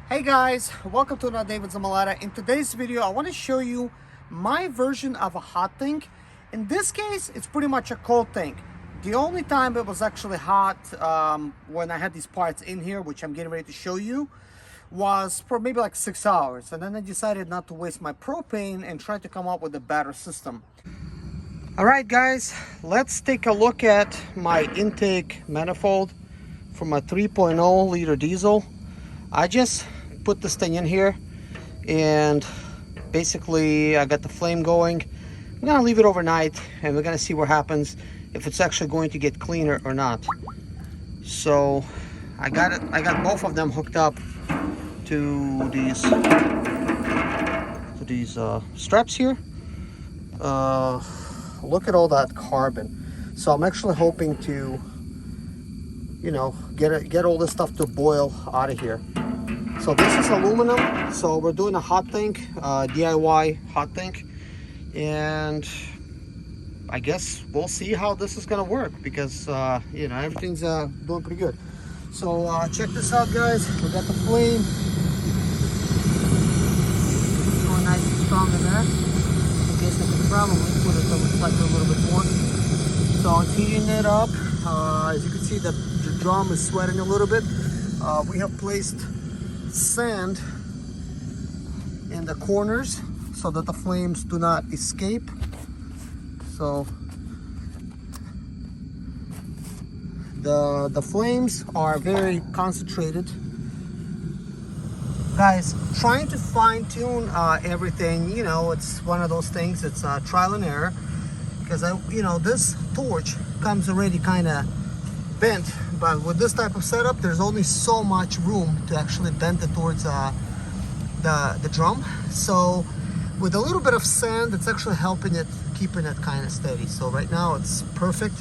Hey guys, welcome to another David Zamalata. In today's video, I want to show you my version of a hot tank. In this case, it's pretty much a cold tank. The only time it was actually hot when I had these parts in here, which I'm getting ready to show you, was for maybe like 6 hours. And then I decided not to waste my propane and try to come up with a better system. All right, guys, let's take a look at my intake manifold from a 3.0 liter diesel. I just put this thing in here and basically I got the flame going. I'm gonna leave it overnight and we're gonna see what happens, if it's actually going to get cleaner or not. So I got both of them hooked up to these straps here. Look at all that carbon. So I'm actually hoping to, you know, get all this stuff to boil out of here. So this is aluminum, so we're doing a hot tank, DIY hot tank, and I guess we'll see how this is gonna work, because you know, everything's doing pretty good. So check this out, guys. We got the flame going nice and strong in there. I guess I could probably put it to reflect a little bit more. So it's heating it up. As you can see, the drum is sweating a little bit. We have placed sand in the corners so that the flames do not escape. So the flames are very concentrated. Guys, trying to fine-tune everything, you know, it's one of those things. It's trial and error, because you know, this torch comes already kind of bent, but with this type of setup, there's only so much room to actually bend it towards the drum. So with a little bit of sand, it's actually helping it, keeping it kind of steady. So right now it's perfect,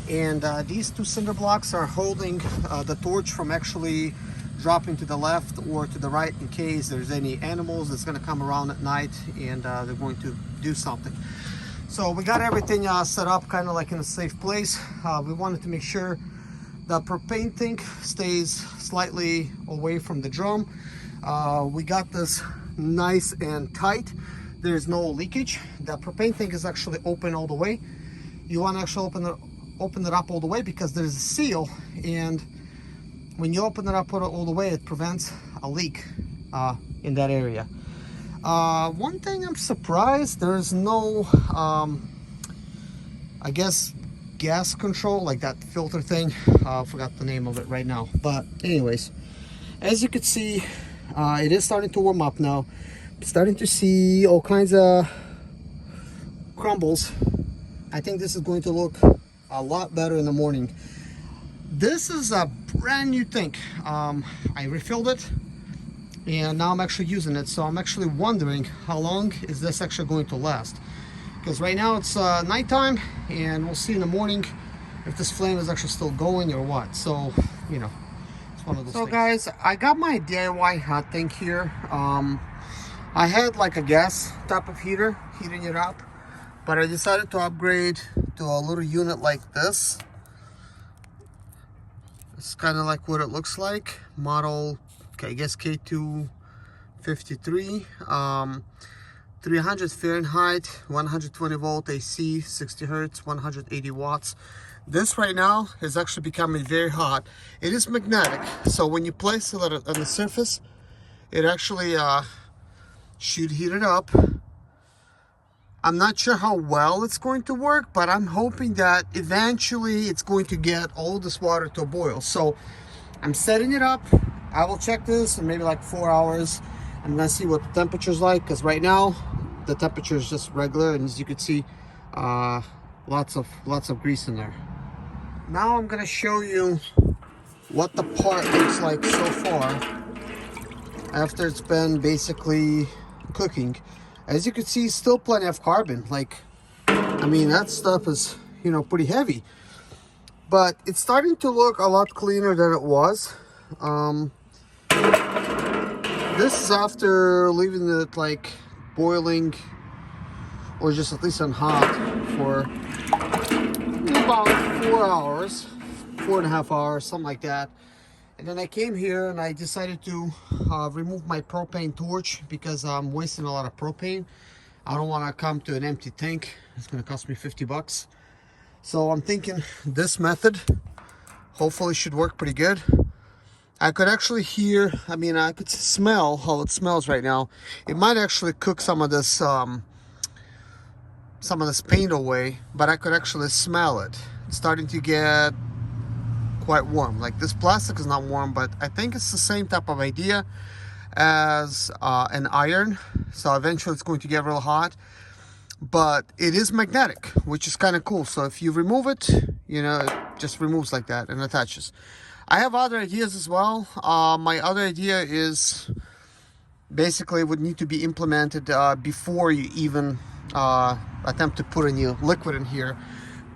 and these two cinder blocks are holding the torch from actually dropping to the left or to the right in case there's any animals that's going to come around at night and they're going to do something. So we got everything set up kind of like in a safe place. We wanted to make sure the propane tank stays slightly away from the drum. We got this nice and tight. There's no leakage. The propane tank is actually open all the way. You want to actually open it up all the way, because there's a seal, and when you open it up all the way, it prevents a leak in that area. One thing I'm surprised, there's no I guess gas control, like that filter thing. I forgot the name of it right now, but anyways, as you can see, it is starting to warm up now. Starting to see all kinds of crumbles. I think this is going to look a lot better in the morning. This is a brand new tank. I refilled it and now I'm actually using it, so I'm actually wondering how long is this actually going to last, because right now it's nighttime, and we'll see in the morning if this flame is actually still going or what. So, you know, it's one of those things. So guys, I got my DIY hot tank here. I had like a gas type of heater heating it up, but I decided to upgrade to a little unit like this. It's kind of like what it looks like. Model, I guess K253. 300 Fahrenheit, 120 volt AC, 60 hertz, 180 watts. This right now is actually becoming very hot. It is magnetic, so when you place it on the surface, it actually should heat it up. I'm not sure how well it's going to work, but I'm hoping that eventually it's going to get all this water to a boil. So I'm setting it up. I will check this in maybe like 4 hours. I'm gonna see what the temperature's like, because right now the temperature is just regular, and as you can see, lots of grease in there. Now I'm gonna show you what the part looks like so far after it's been basically cooking. As you can see, still plenty of carbon. Like, I mean, that stuff is, you know, pretty heavy, but it's starting to look a lot cleaner than it was. This is after leaving it like boiling, or just at least on hot, for about 4 hours, 4.5 hours, something like that. And then I came here and I decided to remove my propane torch because I'm wasting a lot of propane. I don't want to come to an empty tank. It's going to cost me 50 bucks. So I'm thinking this method hopefully should work pretty good. I could actually hear, I mean, I could smell how it smells right now. It might actually cook some of this paint away, but I could actually smell it. It's starting to get quite warm. Like, this plastic is not warm, but I think it's the same type of idea as an iron. So eventually it's going to get real hot, but it is magnetic, which is kind of cool. So if you remove it, you know, it just removes like that and attaches. I have other ideas as well. My other idea is basically would need to be implemented before you even attempt to put any liquid in here,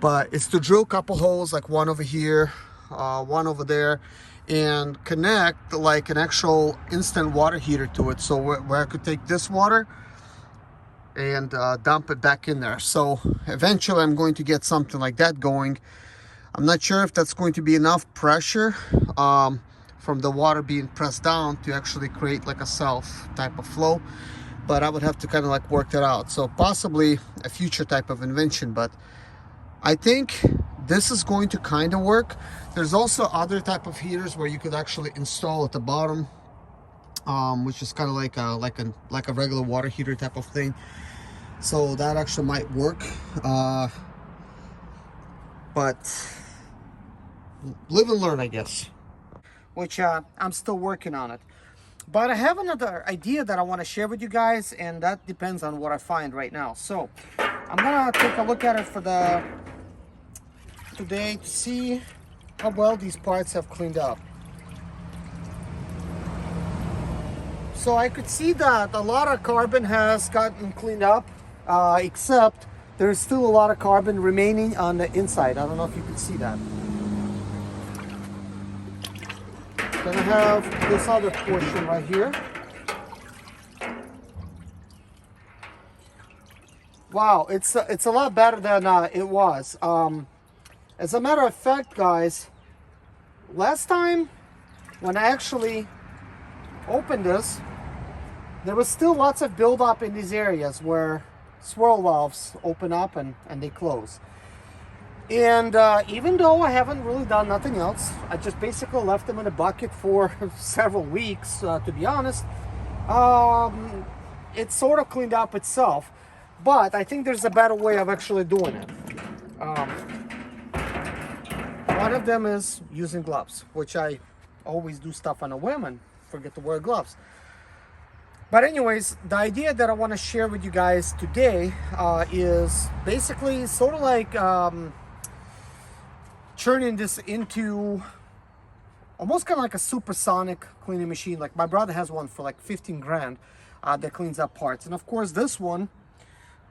but it's to drill a couple holes, like one over here, one over there, and connect like an actual instant water heater to it, so where I could take this water and dump it back in there. So eventually I'm going to get something like that going. I'm not sure if that's going to be enough pressure from the water being pressed down to actually create like a self type of flow, but I would have to kind of like work that out. So possibly a future type of invention, but I think this is going to kind of work. There's also other type of heaters where you could actually install at the bottom, which is kind of like a regular water heater type of thing. So that actually might work, but live and learn, I guess. Which I'm still working on it. But I have another idea that I want to share with you guys, and that depends on what I find right now. So I'm gonna take a look at it for today to see how well these parts have cleaned up. So I could see that a lot of carbon has gotten cleaned up, except there's still a lot of carbon remaining on the inside. I don't know if you can see that. Then I have this other portion right here. Wow, it's a lot better than it was. As a matter of fact, guys, last time when I actually opened this, there was still lots of buildup in these areas where swirl valves open up and they close. And even though I haven't really done nothing else, I just basically left them in a bucket for several weeks, to be honest. It sort of cleaned up itself, but I think there's a better way of actually doing it. One of them is using gloves, which I always do stuff on a whim and forget to wear gloves. But anyways, the idea that I want to share with you guys today is basically sort of like turning this into almost kind of like a supersonic cleaning machine. Like my brother has one for like 15 grand that cleans up parts. And of course this one,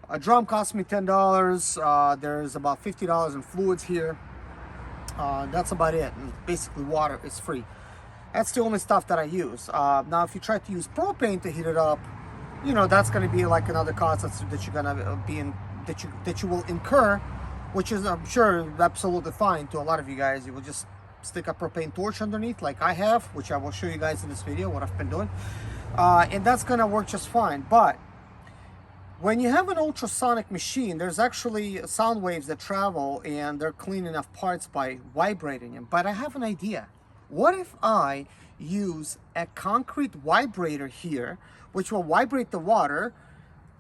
a drum cost me $10. There's about $50 in fluids here. That's about it. And basically water is free. That's the only stuff that I use. Now if you try to use propane to heat it up, you know, that's going to be like another cost that you're going to be in, that you will incur, which is, I'm sure, absolutely fine to a lot of you guys. You will just stick a propane torch underneath like I have, which I will show you guys in this video what I've been doing, and that's gonna work just fine. But when you have an ultrasonic machine, there's actually sound waves that travel and they're cleaning up parts by vibrating them. But I have an idea. What if I use a concrete vibrator here, which will vibrate the water,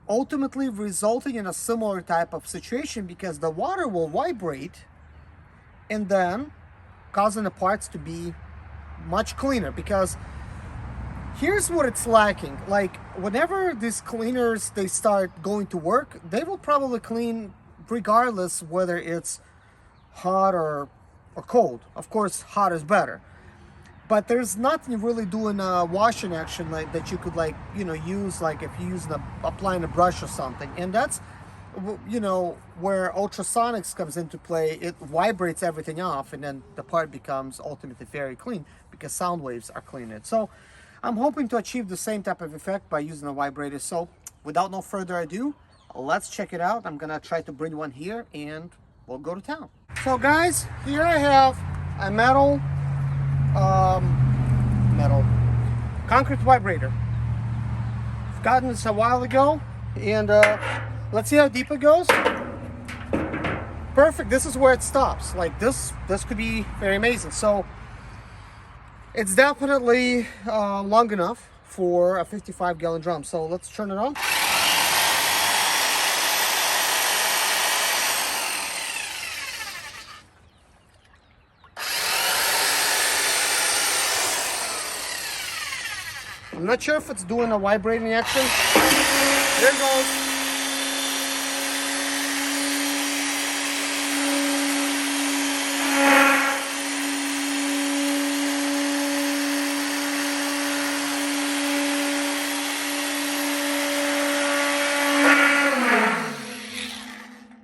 ultimately resulting in a similar type of situation, because the water will vibrate and then causing the parts to be much cleaner. Because here's what it's lacking. Like whenever these cleaners, they start going to work, they will probably clean regardless whether it's hot or cold. Of course, hot is better. But there's nothing really doing a washing action like that you could, like, you know, use like if you're using applying a brush or something. And that's, you know, where ultrasonics comes into play. It vibrates everything off and then the part becomes ultimately very clean because sound waves are cleaning it. So I'm hoping to achieve the same type of effect by using a vibrator. So without no further ado, let's check it out. I'm gonna try to bring one here and we'll go to town. So guys, here I have a metal metal, concrete vibrator. I've gotten this a while ago, and let's see how deep it goes. Perfect. This is where it stops. Like this could be very amazing. So it's definitely long enough for a 55-gallon drum. So let's turn it on. I'm not sure if it's doing a vibrating action. There it goes.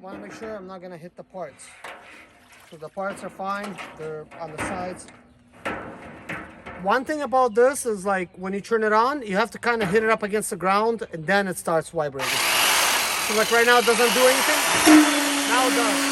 Want to make sure I'm not going to hit the parts. So the parts are fine. They're on the sides. One thing about this is like when you turn it on, you have to kind of hit it up against the ground and then it starts vibrating. So like right now it doesn't do anything. Now it does.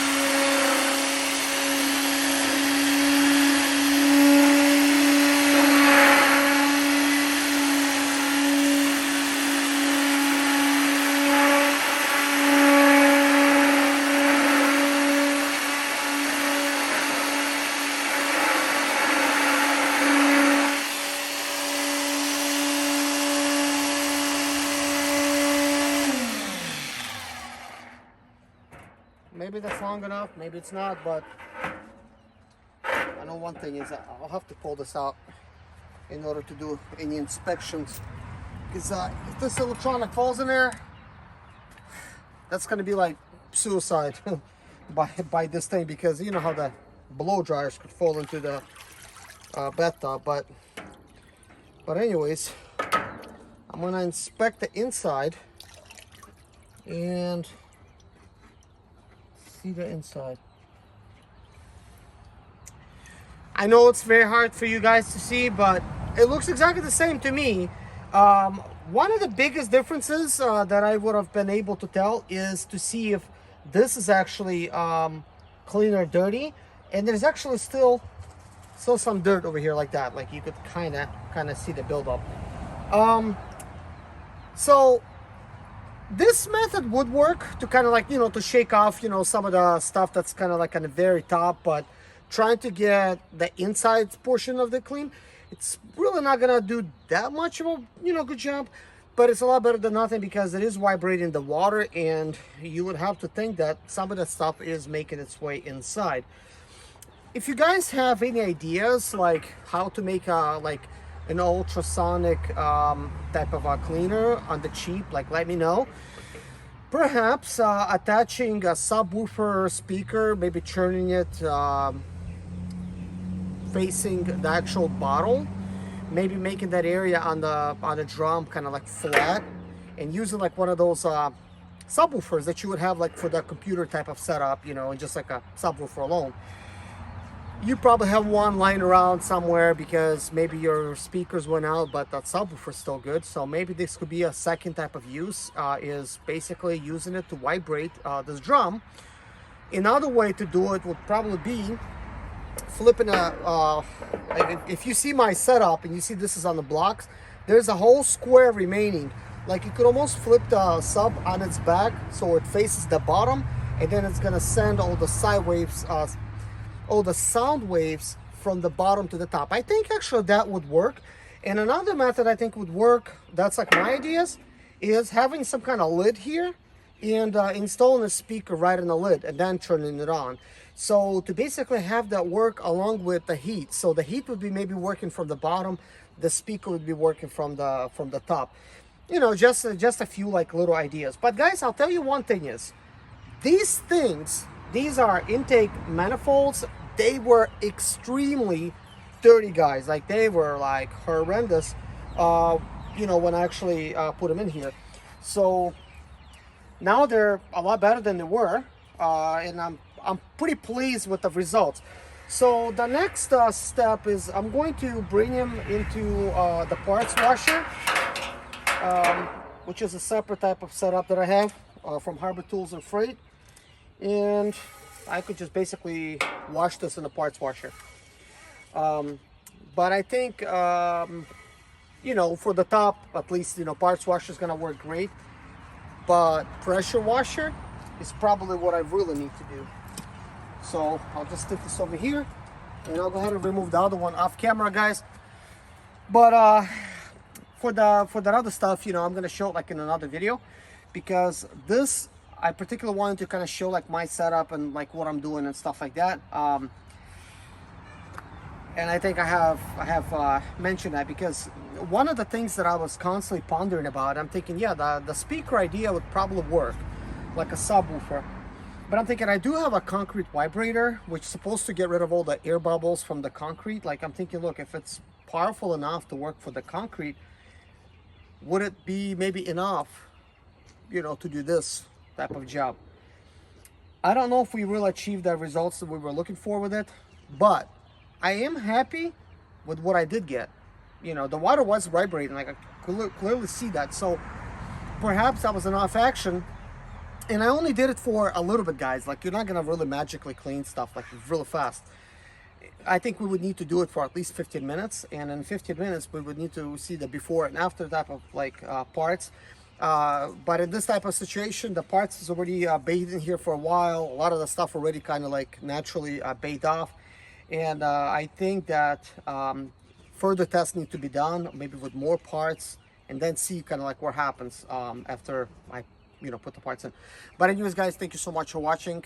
Maybe that's long enough, maybe it's not, but I know one thing is I'll have to pull this out in order to do any inspections. Because if this electronic falls in there, that's going to be like suicide by this thing, because you know how the blow dryers could fall into the bathtub. But anyways, I'm going to inspect the inside and see the inside. I know it's very hard for you guys to see, but it looks exactly the same to me. One of the biggest differences that I would have been able to tell is to see if this is actually clean or dirty, and there's actually still some dirt over here like that. Like you could kind of see the buildup. So this method would work to kind of like, to shake off, some of the stuff that's kind of like on the very top, but trying to get the inside portion of the clean, it's really not gonna do that much of a, good job, but it's a lot better than nothing because it is vibrating the water, and you would have to think that some of the stuff is making its way inside. If you guys have any ideas like how to make an ultrasonic type of a cleaner on the cheap, like let me know. Perhaps attaching a subwoofer speaker, maybe turning it facing the actual bottle, maybe making that area on the drum kind of like flat, and using like one of those subwoofers that you would have like for the computer type of setup, and just like a subwoofer alone. You probably have one lying around somewhere because maybe your speakers went out, but that subwoofer is still good. So maybe this could be a second type of use, is basically using it to vibrate this drum. Another way to do it would probably be flipping if you see my setup and you see this is on the blocks, there's a whole square remaining. Like you could almost flip the sub on its back so it faces the bottom, and then it's gonna send all the side waves, all the sound waves from the bottom to the top. I think actually that would work. And another method I think would work, that's like my ideas, is having some kind of lid here and installing a speaker right in the lid and then turning it on. So to basically have that work along with the heat. So the heat would be maybe working from the bottom, the speaker would be working from the top. Just a few like little ideas. But guys, I'll tell you one thing is, these things, these are intake manifolds. They were extremely dirty, guys. Like they were like horrendous, when I actually put them in here. So now they're a lot better than they were, and I'm pretty pleased with the results. So the next step is I'm going to bring him into the parts washer, which is a separate type of setup that I have from Harbor Tools and Freight. And I could just basically wash this in the parts washer. But I think, you know, for the top, at least, you know, parts washer is gonna work great. But pressure washer is probably what I really need to do. So I'll just stick this over here, and I'll go ahead and remove the other one off camera, guys. But for that other stuff, you know, I'm gonna show it like in another video, because this I particularly wanted to kind of show like my setup and like what I'm doing and stuff like that. And I think I have mentioned that, because one of the things that I was constantly pondering about, I'm thinking, yeah, the speaker idea would probably work, like a subwoofer. But I'm thinking I do have a concrete vibrator, which is supposed to get rid of all the air bubbles from the concrete. Like I'm thinking, look, if it's powerful enough to work for the concrete, would it be maybe enough, you know, to do this type of job? I don't know if we will achieve the results that we were looking for with it, but I am happy with what I did get. You know, the water was vibrating, like I could clearly see that. So perhaps that was enough action. And I only did it for a little bit, guys. Like, you're not gonna really magically clean stuff like really fast. I think we would need to do it for at least 15 minutes, and in 15 minutes we would need to see the before and after type of like parts. But in this type of situation, the parts is already bathed in here for a while. A lot of the stuff already kind of like naturally bathed off, and I think that further tests need to be done, maybe with more parts, and then see kind of like what happens after I, you know, put the parts in. But anyways, guys, thank you so much for watching.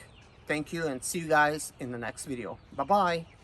Thank you, and see you guys in the next video. Bye bye.